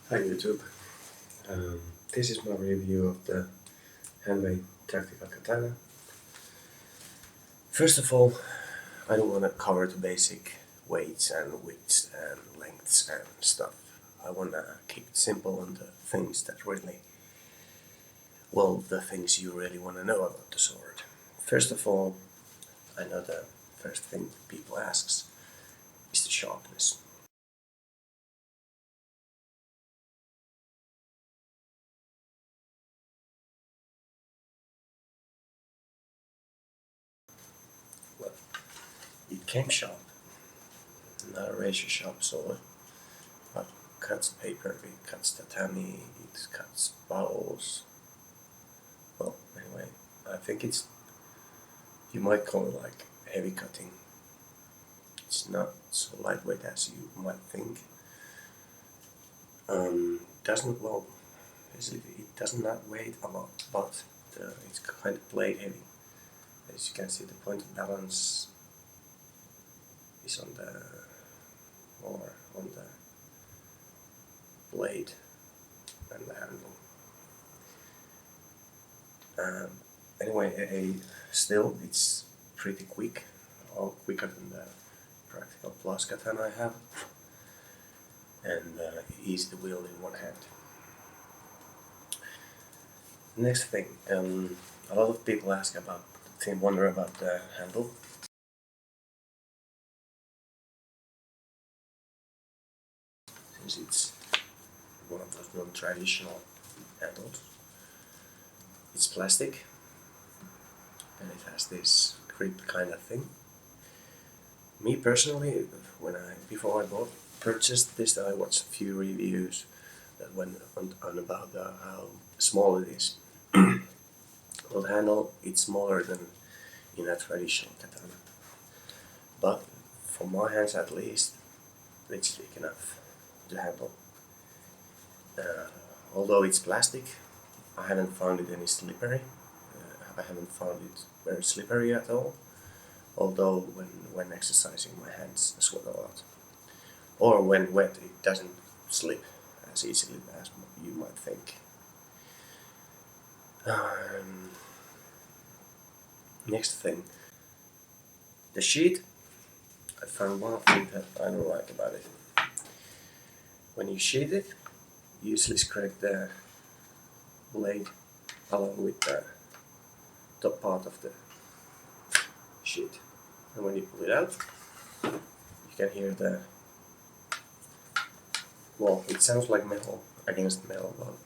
Hi YouTube. This is my review of the Hanwei Tactical Katana. First of all, I don't want to cover the basic weights and widths and lengths and stuff. I want to keep it simple on the things that really, the things you really want to know about the sword. First of all, I know the first thing people ask is the sharpness. Well, it came sharp, not a razor sharp sword, but cuts paper, it cuts tatami, it cuts bottles. Well, anyway, I think you might call it like heavy cutting. It's not so lightweight as you might think. Doesn't, it does not weigh a lot, but it's kind of blade heavy. As you can see, the point of balance is on the blade and the handle. Anyway, still it's pretty quick, or quicker than the Practical Plus Katana I have, and easy to wield in one hand. Next thing, a lot of people wonder about the handle. Since it's one of those non-traditional handles, it's plastic, and it has this grip kind of thing. Me personally, before I purchased this, I watched a few reviews that went on about how small it is. Well, the handle, it's smaller than in a traditional katana, but for my hands at least, it's big enough to handle. Although it's plastic, I haven't found it any slippery. I haven't found it very slippery at all. Although when exercising, my hands sweat a lot. Or when wet, it doesn't slip as easily as you might think. Next thing, the sheet. I found one thing that I don't like about it. When you sheet it, you usually scrape the blade along with the top part of the sheet. And when you pull it out, you can hear it sounds like metal against metal, but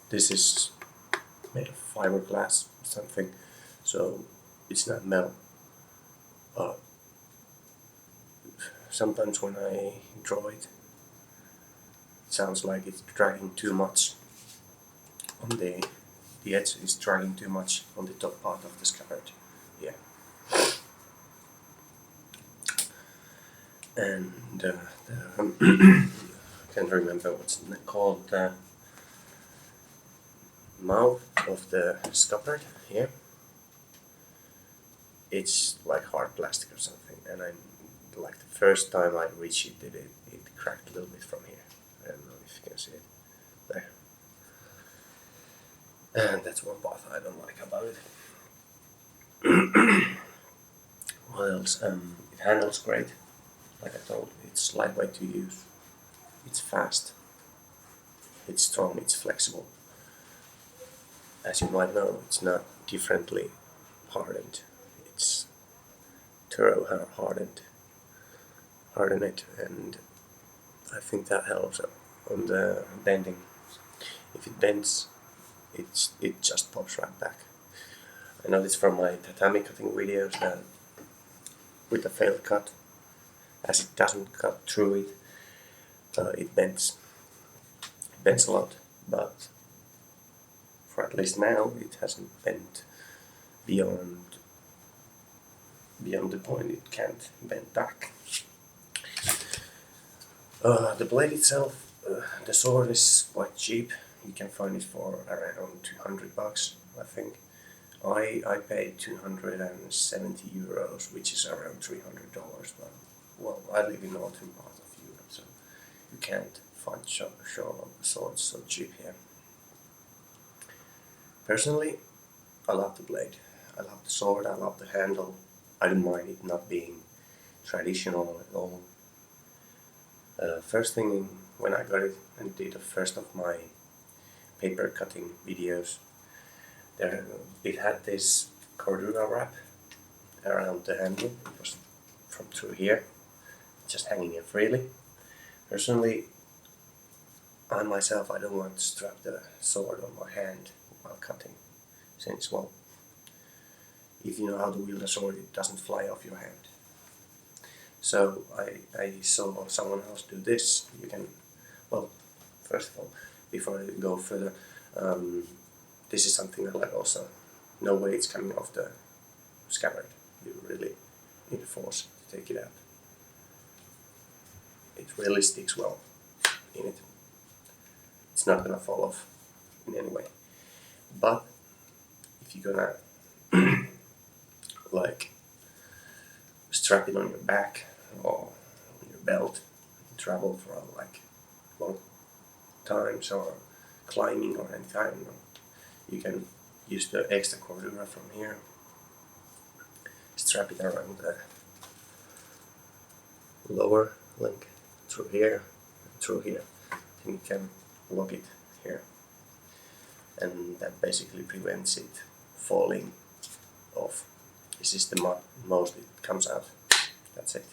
this is made of fiberglass or something, so it's not metal. But sometimes when I draw it, it sounds like it's dragging too much on the edge is dragging too much on the top part of the scabbard. Yeah. And I can't remember what's called, the mouth of the scabbard here. It's like hard plastic or something, and like the first time I reached it, it cracked a little bit from here. I don't know if you can see it there. And that's one part I don't like about it. What else? It handles great. Like I told, it's lightweight to use. It's fast. It's strong. It's flexible. As you might know, it's not differently hardened. It's thorough hardened, and I think that helps on the bending. If it bends, it just pops right back. I know this from my tatami cutting videos that with a failed cut, as it doesn't cut through it, it bends. It bends a lot, but for at least now, it hasn't bent beyond the point it can't bend back. The blade itself, the sword is quite cheap. You can find it for around 200 bucks, I think. I paid 270 euros, which is around $300. But, well, I live in northern part of Europe, so you can't find swords so cheap here. Personally, I love the blade. I love the sword, I love the handle. I don't mind it not being traditional at all. First thing when I got it and did the first of my paper cutting videos, it had this cordura wrap around the handle. It was from through here, just hanging it freely. Personally, I myself, I don't want to strap the sword on my hand while cutting, since, well, if you know how to wield a sword, it doesn't fly off your hand. So I saw someone else do this. You can, well, first of all, before I go further, this is something I like also. No way it's coming off the scabbard. You really need force to take it out. It really sticks well in it. It's not gonna fall off in any way. But if you're gonna like strap it on your back or on your belt, travel for like long times or climbing or any kind, you can use the extra cordura from here, strap it around the lower link through here, and you can lock it here, and that basically prevents it falling off. This is the most it comes out. That's it.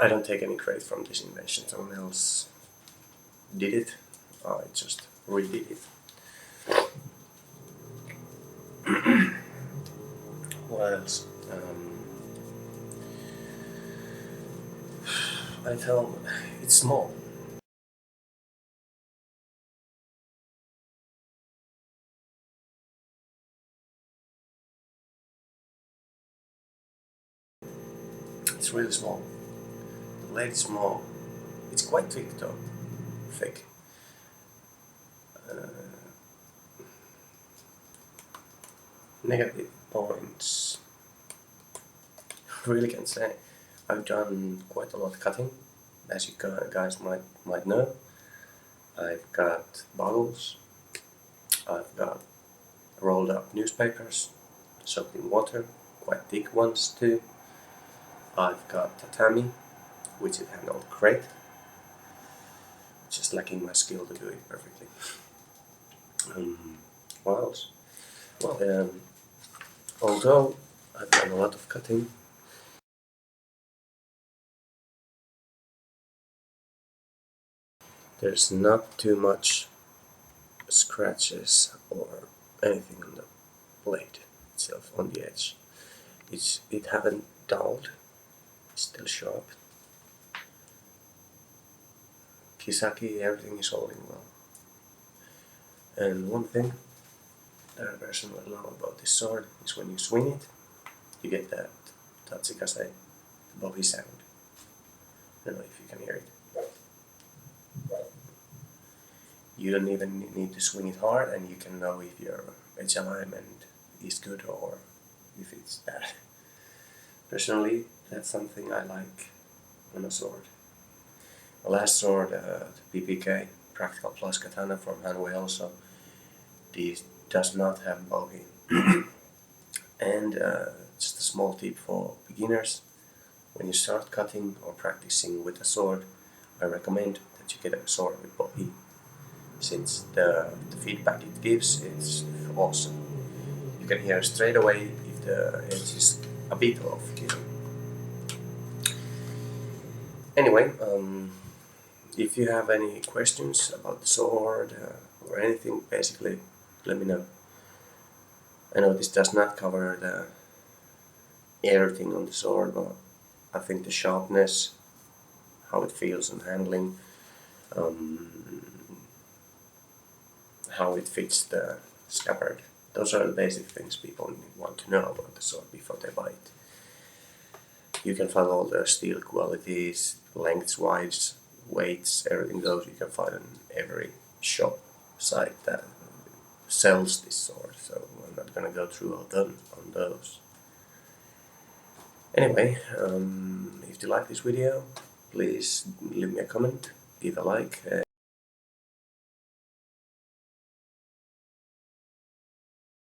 I don't take any credit from this invention. Someone else did it. I just redid it. What else? I tell it's small. It's really small. The blade is small. It's quite thick though. Thick. Negative points. Really can say I've done quite a lot of cutting, as you guys might know. I've got bottles. I've got rolled up newspapers, soaked in water, quite thick ones too. I've got tatami, which it handled great. Just lacking my skill to do it perfectly. What else? Well, although I've done a lot of cutting, there's not too much scratches or anything on the blade itself, on the edge. It haven't dulled, it's still sharp. Kisaki, everything is holding well. And one thing that I personally love about this sword is when you swing it, you get that tatsukase, the bowie sound. I don't know if you can hear it. You don't even need to swing it hard, and you can know if your edge alignment is good or if it's bad. Personally, that's something I like on a sword. The last sword, the PPK, Practical Plus Katana from Hanwei also, this does not have bowie. And just a small tip for beginners: when you start cutting or practicing with a sword, I recommend that you get a sword with bowie, since the feedback it gives is awesome. You can hear straight away if the edge is a bit off. Anyway, if you have any questions about the sword or anything, basically let me know. I know this does not cover everything on the sword, but I think the sharpness, how it feels in handling, how it fits the scabbard, those are the basic things people want to know about the sword before they buy it. You can find all the steel qualities, lengths, widths, weights, everything those you can find in every shop site that sells this sword, so I'm not gonna go through all them on those. Anyway, if you like this video, please leave me a comment, give a like.